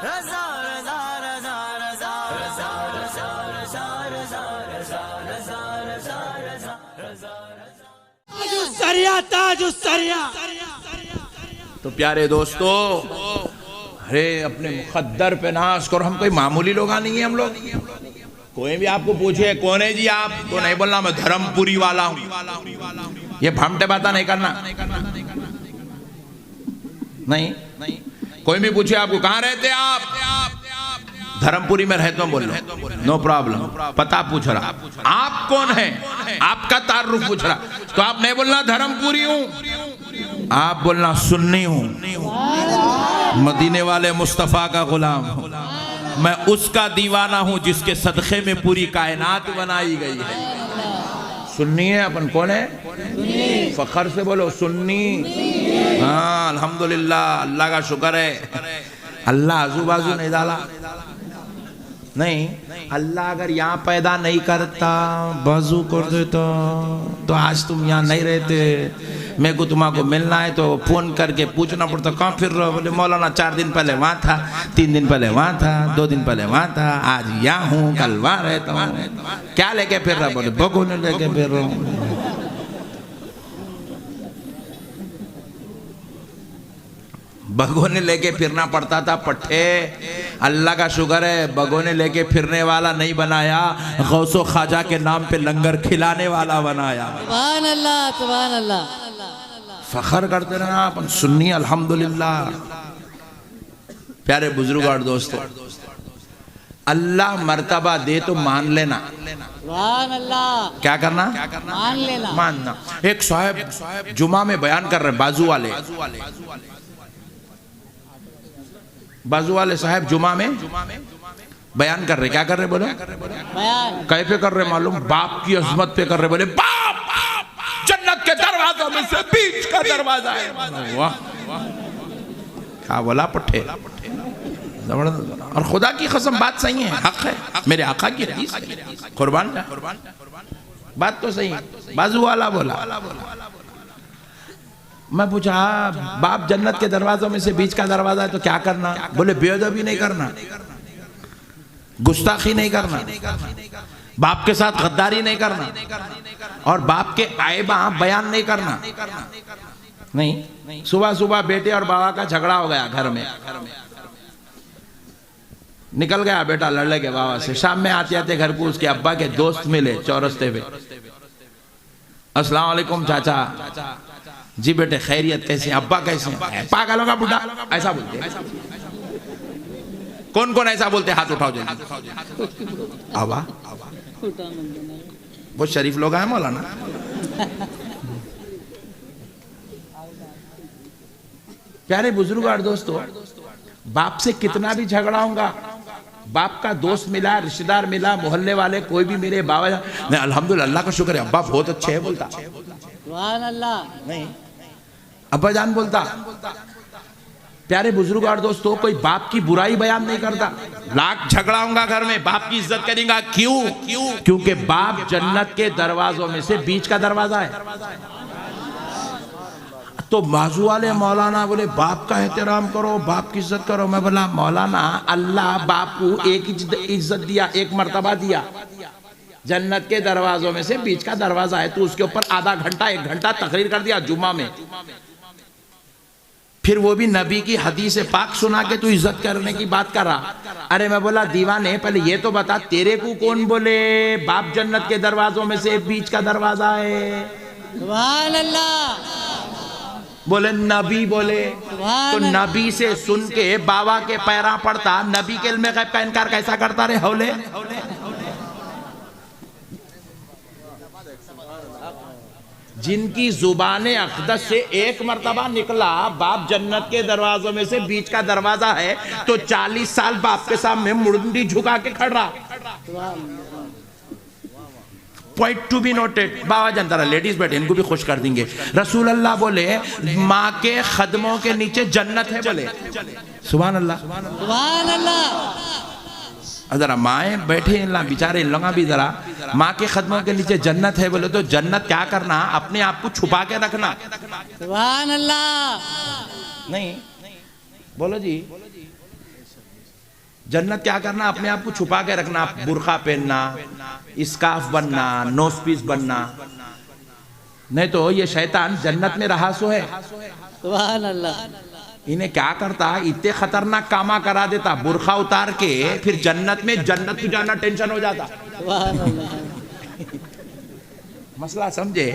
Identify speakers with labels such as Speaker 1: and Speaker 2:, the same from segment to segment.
Speaker 1: रजा रजा रजा रजा रजा रजा रजा रजा रजा रजा रजा रजा रजा।
Speaker 2: तो प्यारे दोस्तों, अरे अपने मुकद्दर पे नाज करो। हम कोई मामूली लोग नहीं है। हम लोग कोई भी आपको पूछे कौन है जी आप, तो नहीं बोलना मैं धर्मपुरी वाला हूँ। ये भामटे बाता नहीं करना। नहीं, कोई भी पूछे आपको कहाँ रहते आप, धर्मपुरी में रहता हूँ, बोल लो, नो प्रॉब्लम। पता पूछ रहा, आप कौन है, आपका तारुफ पूछ रहा, तो आप नहीं बोलना धर्मपुरी हूँ, आप बोलना सुन्नी हूँ, मदीने वाले मुस्तफा का गुलाम हूँ, मैं उसका दीवाना हूँ जिसके सदक़े में पूरी कायनात बनाई गई है। सुन्नी है अपन। कौन है? फखर से बोलो सुन्नी। हाँ अल्हम्दुलिल्लाह, अल्लाह का शुक्र है। अल्लाह आजू बाजू नहीं डाला। नहीं, अल्लाह अगर यहाँ पैदा नहीं करता, बाजू कर देता, तो आज तुम यहाँ नहीं रहते। मेरे को तुम्हारे मिलना है तो फोन करके पूछना पड़ता कहाँ फिर रहो। बोले मौलाना 4 दिन पहले वहाँ था, 3 दिन पहले वहाँ था, 2 दिन पहले वहाँ था, आज यहाँ हूँ, कल वहाँ रहता हूँ। क्या लेके फिर रहा? बोले भगोने लेके फिर रहा हूँ। भगोने लेके फिरना पड़ता था पट्टे। अल्लाह का शुक्र है भगोने लेके फिरने वाला नहीं बनाया, गौसो ख्वाजा के नाम पे लंगर खिलाने वाला बनाया।
Speaker 3: सुभान अल्लाह, सुभान अल्लाह।
Speaker 2: फखर करते रहना अपन सुन्नी अल्हम्दुलिल्लाह। प्यारे बुजुर्ग और दोस्तों, अल्लाह मर्तबा दे तो मान लेना।
Speaker 3: सुभान अल्लाह।
Speaker 2: क्या करना?
Speaker 3: मान लेना,
Speaker 2: मानना। एक साहब जुमा में बयान कर रहे, बाजू वाले साहब जुमा में बयान कर रहे। क्या कर रहे? बोलो
Speaker 3: बयान
Speaker 2: कैसे कर रहे मालूम? बाप की अजमत पे कर रहे। बोले बाप जन्नत के दरवाजों में से बीच का दरवाजा है। वाह, क्या बोला पट्टे। और खुदा की कसम बात सही है, हक है, मेरे आका की हदीस है, कुर्बान जा, बात तो सही है। बाजू वाला बोला। मैं पूछा बाप जन्नत के दरवाजों में से बीच का दरवाजा है तो क्या करना? बोले बेअदबी नहीं करना, गुस्ताखी नहीं करना, बाप के साथ गद्दारी नहीं करना, और बाप के आयबा बयान नहीं करना। नहीं, सुबह सुबह बेटे और बाबा का झगड़ा हो गया घर में, निकल गया बेटा लड़ने के बाबा से। शाम में आते आते घर को उसके अब्बा के दोस्त मिले चौरस्ते पे। अस्सलाम वालेकुम चाचा। जी बेटे खैरियत, कैसे? अब्बा कैसे? पागलों का बुढ़ा, ऐसा बोलते हैं। कौन कौन ऐसा बोलते? हाथ उठाओ जल्दी। अब्बा बहुत शरीफ लोग हैं मौलाना। प्यारे बुजुर्ग और दोस्तों, बाप से कितना भी झगड़ा होगा, बाप का दोस्त मिला, रिश्तेदार मिला, मोहल्ले वाले कोई भी मिले, बाबा नहीं अल्हम्दुलिल्लाह अल्लाह का शुक्र है अब्बा बहुत अच्छे है बोलता।
Speaker 3: सुभान अल्लाह।
Speaker 2: नहीं, अब्बा जान बोलता। प्यारे बुजुर्ग और दोस्तों, कोई बाप की बुराई बयान नहीं करता। लाख झगड़ा होगा घर में, बाप की इज्जत करेगा। क्यों? क्योंकि बाप जन्नत के दरवाजों में से बीच का दरवाजा है। तो बाजू वाले मौलाना बोले बाप का एहतराम करो, बाप की इज्जत करो। मैं बोला मौलाना अल्लाह बाप को एक इज्जत दिया, एक मर्तबा दिया, जन्नत के दरवाजों में से बीच का दरवाजा है, तो उसके ऊपर आधा घंटा 1 घंटा तकरीर कर दिया जुम्मा में। फिर वो भी नबी की हदीस पाक सुना के तू इज्जत करने की बात कर रहा। अरे मैं बोला दीवाने पहले ये तो बता, तेरे को कौन बोले बाप जन्नत के दरवाजों में से बीच का दरवाजा है?
Speaker 3: सुभान अल्लाह।
Speaker 2: बोले नबी बोले। तो नबी से सुन के बाबा के पैरा पड़ता, नबी के इल्म गैब का इनकार कैसा करता रे हौले? जिनकी जुबाने अक़दस से एक मर्तबा निकला बाप जन्नत के दरवाजों में से बीच का दरवाजा है, तो 40 साल बाप के सामने मुंडी झुका के खड़ा। Point to be noted. बाबा जानता रहा, लेडीज बैठे इनको भी खुश कर देंगे। रसूल अल्लाह बोले माँ के खदमों के नीचे जन्नत है। बोले सुभान अल्लाह,
Speaker 3: सुभान अल्लाह।
Speaker 2: जरा माए बैठे इन बेचारे, इन लोग भी जरा माँ के खदमों के नीचे जन्नत है। बोले तो जन्नत क्या करना? अपने आप को छुपा के रखना।
Speaker 3: सुभान अल्लाह।
Speaker 2: नहीं बोलो जी, जन्नत क्या करना, अपने आप को छुपा के रखना, बुर्खा पहनना, स्कार्फ बनना, नोज पीस बनना। नहीं तो ये शैतान जन्नत में रहा सो है,
Speaker 3: सुभान अल्लाह।
Speaker 2: इन्हें क्या करता, इतने खतरनाक कामा करा देता, बुर्खा उतार के फिर जन्नत में जन्नत में जाना टेंशन हो जाता।
Speaker 3: सुभान अल्लाह।
Speaker 2: मसला समझे?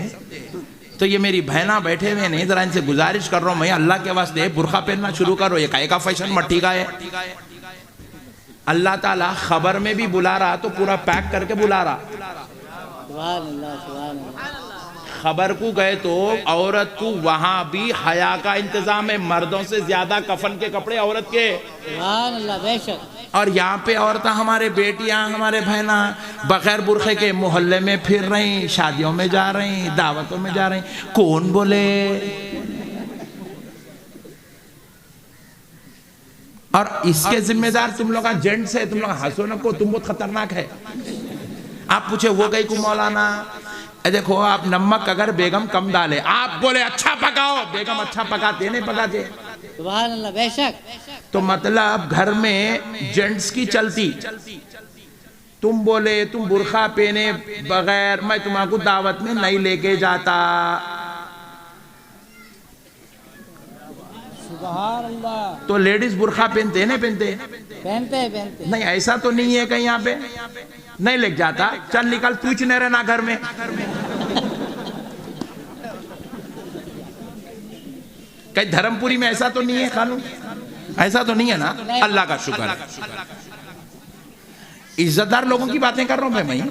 Speaker 2: तो ये मेरी बहना बैठे हुए नहीं, जरा इनसे गुजारिश कर रहा हूं मैं, अल्लाह के वास्ते बुर्खा पहनना शुरू करो। ये काहे का फैशन मट्टी का है। अल्लाह ताला खबर में भी बुला रहा तो पूरा पैक करके बुला रहा।
Speaker 3: सुभान अल्लाह, सुभान अल्लाह।
Speaker 2: खबर को गए तो औरत को वहां भी हया का इंतजाम है, मर्दों से ज्यादा कफन के कपड़े औरत के।
Speaker 3: सुभान अल्लाह, बेशक।
Speaker 2: और यहाँ पे औरतें, हमारे बेटियां, हमारे बहना बगैर बुरखे के मोहल्ले में फिर रही, शादियों में जा रही, दावतों में जा रही। कौन बोले? और इसके जिम्मेदार तुम लोग जेंट्स है। तुम लोग हंसो न को, तुम बहुत खतरनाक है। आप पूछे वो गई को मौलाना, देखो आप नमक अगर बेगम कम डाले, आप बोले अच्छा पकाओ, बेगम अच्छा पकाते नहीं पकाते।
Speaker 3: सुभान अल्लाह, बेशक।
Speaker 2: तो मतलब घर में जेंट्स की चलती, तुम बोले तुम बुर्खा पहने बगैर मैं तुम्हारे दावत में नहीं लेके जाता।
Speaker 3: सुभान अल्लाह।
Speaker 2: तो लेडीज बुर्खा पहनते नहीं पहनते?
Speaker 3: पहनते पहनते।
Speaker 2: नहीं, ऐसा तो नहीं है कहीं यहाँ पे नहीं लेके जाता। चल निकल, तू ही नहीं रहना घर में। कहीं धर्मपुरी में ऐसा तो नहीं है कानून? ऐसा तो नहीं है ना? अल्लाह का शुक्र है। इज्जतदार लोगों की बातें कर रहा हूं मैं।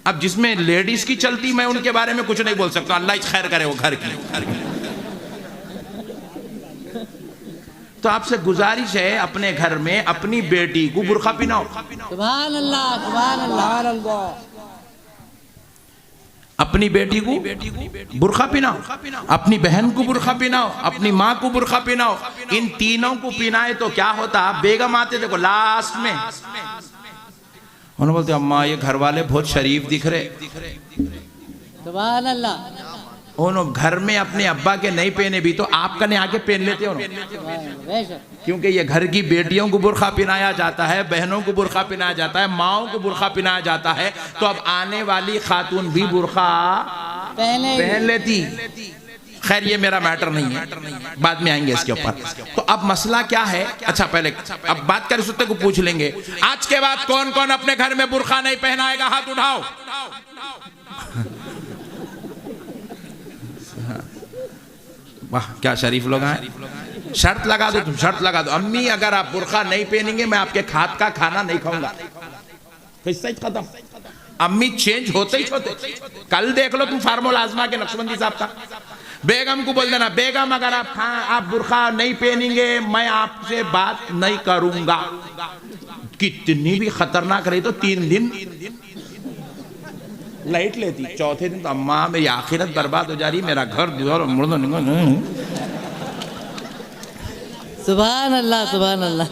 Speaker 2: अब जिसमें लेडीज की चलती, मैं उनके बारे में कुछ नहीं बोल सकता। अल्लाह खैर करे वो घर की। तो आपसे गुजारिश है, अपने घर में अपनी बेटी को बुर्खा पहनाओ।
Speaker 3: सुभान अल्लाह, सुभान अल्लाह।
Speaker 2: अपनी बेटी को बुर्खा पहनाओ, अपनी बहन को बुर्खा पहनाओ, अपनी माँ को बुर्खा पहनाओ। इन तीनों को पहनाए तो क्या होता, बेगम आते देखो लास्ट में, उन्होंने बोलते अम्मा ये घर वाले बहुत शरीफ दिख रहे।
Speaker 3: सुभान अल्लाह।
Speaker 2: उन्होंने घर में अपने अब्बा के नहीं पहने भी तो आप कने आके पहन लेते हो, क्योंकि ये घर की बेटियों को बुर्खा पहनाया जाता है, बहनों को बुर्खा पहनाया जाता है, माओं को बुर्खा पहनाया जाता है। तो अब आने वाली खातून भी बुर्खा पहन लेती। खैर ये मेरा मैटर नहीं है, बाद में आएंगे इसके ऊपर। तो अब मसला क्या है? अच्छा पहले अब बात कर सुते को पूछ लेंगे। आज के बाद कौन कौन अपने घर में बुर्खा नहीं पहनाएगा? हाथ उठाओ। वाह क्या शरीफ लोग हैं। शर्त लगा दो, तुम शर्त लगा दो, अम्मी अगर आप बुर्खा नहीं पहनेंगे मैं आपके हाथ का खाना नहीं खाऊंगा। किस्सा ही खत्म। अम्मी चेंज होते ही होते। कल देख लो तुम फार्मूला आजमा के नक्शबंदी साहब का। बेगम को बोल देना, बेगम अगर आप बुर्खा नहीं पहनेंगे मैं आपसे बात नहीं करूंगा। कितनी भी खतरनाक रही तो 3 दिन लाइट लेती, चौथे दिन तो अम्मा मेरी आखिरत बर्बाद हो जा रही, मेरा घर मुर्दा निकल।
Speaker 3: सुभान अल्लाह, सुभान अल्लाह।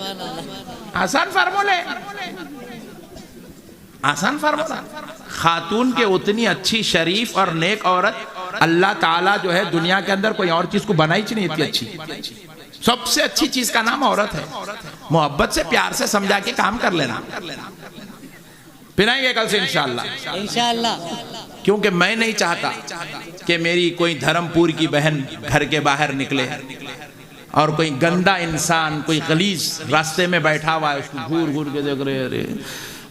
Speaker 2: आसान फार्मूला, आसान फार्मूला। खातून के उतनी अच्छी शरीफ और नेक औरत अल्लाह ताला जो है दुनिया के अंदर कोई और चीज को बनाई नहीं इतनी अच्छी। सबसे अच्छी चीज का नाम औरत है। मोहब्बत से प्यार से समझा के काम कर लेना। पिनाएंगे कल से इंशाअल्लाह,
Speaker 3: इंशाअल्लाह।
Speaker 2: क्योंकि मैं नहीं चाहता कि मेरी कोई धर्मपुर की बहन घर के बाहर निकले और कोई गंदा इंसान, कोई गलीज रास्ते में बैठा हुआ है, उसको घूर घूर के देख रहे, अरे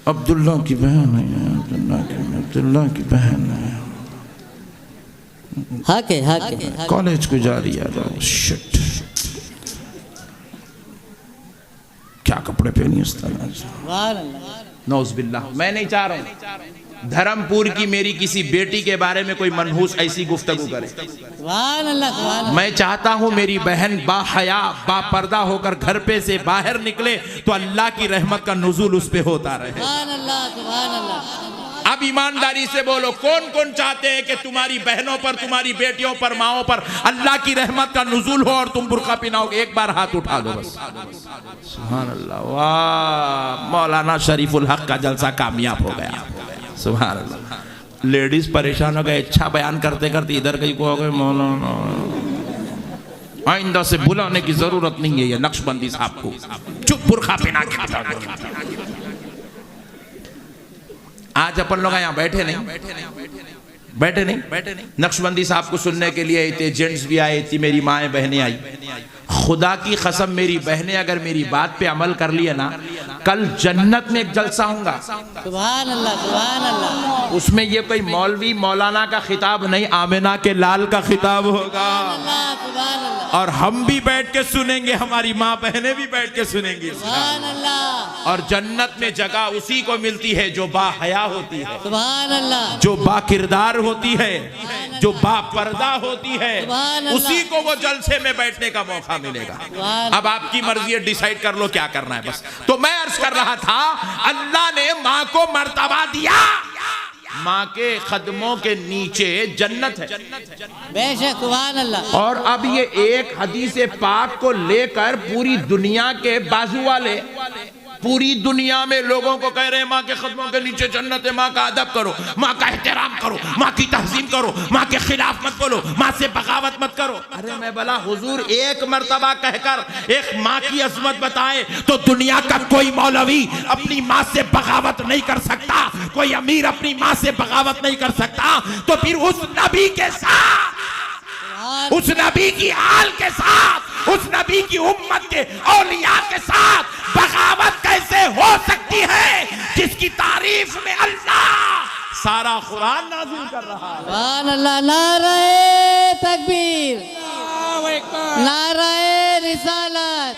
Speaker 2: अब्दुल्ला की बहन है, अब्दुल्ला की बहन है,
Speaker 3: हक
Speaker 2: कॉलेज को जा रही है, शिट क्या कपड़े पहनी उस तरह। नौज़बिल्लाह। मैं नहीं चाह रहा हूँ धर्मपुर की मेरी किसी बेटी के बारे में कोई मनहूस ऐसी गुफ्तगू करे।
Speaker 3: सुभान अल्लाह, सुभान अल्लाह।
Speaker 2: मैं चाहता हूँ मेरी बहन बाहया बापर्दा होकर घर पे से बाहर निकले तो अल्लाह की रहमत का नुज़ूल उस पे होता रहे।
Speaker 3: सुभान अल्लाह, सुभान अल्लाह।
Speaker 2: अब ईमानदारी से बोलो, कौन कौन चाहते हैं कि तुम्हारी बहनों पर, तुम्हारी बेटियों पर, माओं पर अल्लाह की रहमत का नुज़ूल हो और तुम बुर्का पहनाओगे? एक बार हाथ उठा दो बस। सुभान अल्लाह। वाह, मौलाना शरीफुल हक का जलसा कामयाब हो गया। सुभान अल्लाह। लेडीज परेशान हो गए, अच्छा बयान करते करते इधर कहीं को हो गए मौलाना। आइंदा से बुलाने की जरूरत नहीं है ये नक्शबंदी साहब को, चुप बुरखा पहना के। आज अपन लोग यहाँ बैठे नहीं, नक्शबंदी साहब को सुनने के लिए इतने जेंट्स भी आए, इतनी मेरी माएँ बहनें आई। खुदा की कसम मेरी बहनें अगर मेरी बात पे अमल कर लिए ना, कल जन्नत में एक जलसा होगा।
Speaker 3: सुभान अल्लाह, सुभान अल्लाह।
Speaker 2: उसमें ये कोई मौलवी मौलाना का खिताब नहीं, आमिना के लाल का खिताब होगा।
Speaker 3: सुभान अल्लाह।
Speaker 2: और हम भी बैठ के सुनेंगे, हमारी माँ बहनें भी बैठ के सुनेंगी।
Speaker 3: सुभान अल्लाह।
Speaker 2: और जन्नत में जगह उसी को मिलती है जो बाहया होती है,
Speaker 3: सुभान अल्लाह।
Speaker 2: जो बाकिरदार होती है, जो बापर्दा होती है,
Speaker 3: सुभान अल्लाह।
Speaker 2: उसी को वो जलसे में बैठने का मौका मिलेगा। अब आपकी मर्जी है, डिसाइड कर लो क्या करना है बस। तो मैं अर्ज कर रहा था, अल्लाह ने माँ को मर्तबा दिया, माँ के कदमों के नीचे जन्नत है,
Speaker 3: बेशक। सुभान अल्लाह।
Speaker 2: और अब ये एक हदीस पाक को लेकर पूरी दुनिया के बाजू वाले पूरी दुनिया में लोगों को कह रहे हैं माँ के कदमों के नीचे जन्नत है, माँ का अदब करो, माँ का एहतराम करो, माँ की तहजीम करो, माँ के खिलाफ मत बोलो, माँ से बगावत मत करो। अरे मैं बोला हुजूर एक मर्तबा कहकर एक माँ की अजमत बताए तो दुनिया का कोई मौलवी अपनी माँ से बगावत नहीं कर सकता, कोई अमीर अपनी माँ से बगावत नहीं कर सकता, तो फिर उस नबी के साथ, उस नबी की आल के साथ, उस नबी की उम्मत के औलिया के साथ बगावत कैसे हो सकती है, जिसकी तारीफ में अल्लाह सारा कुरान नाज़िल कर रहा है।
Speaker 3: सुभान अल्लाह। नारे तकबीर, नारे रिसालत।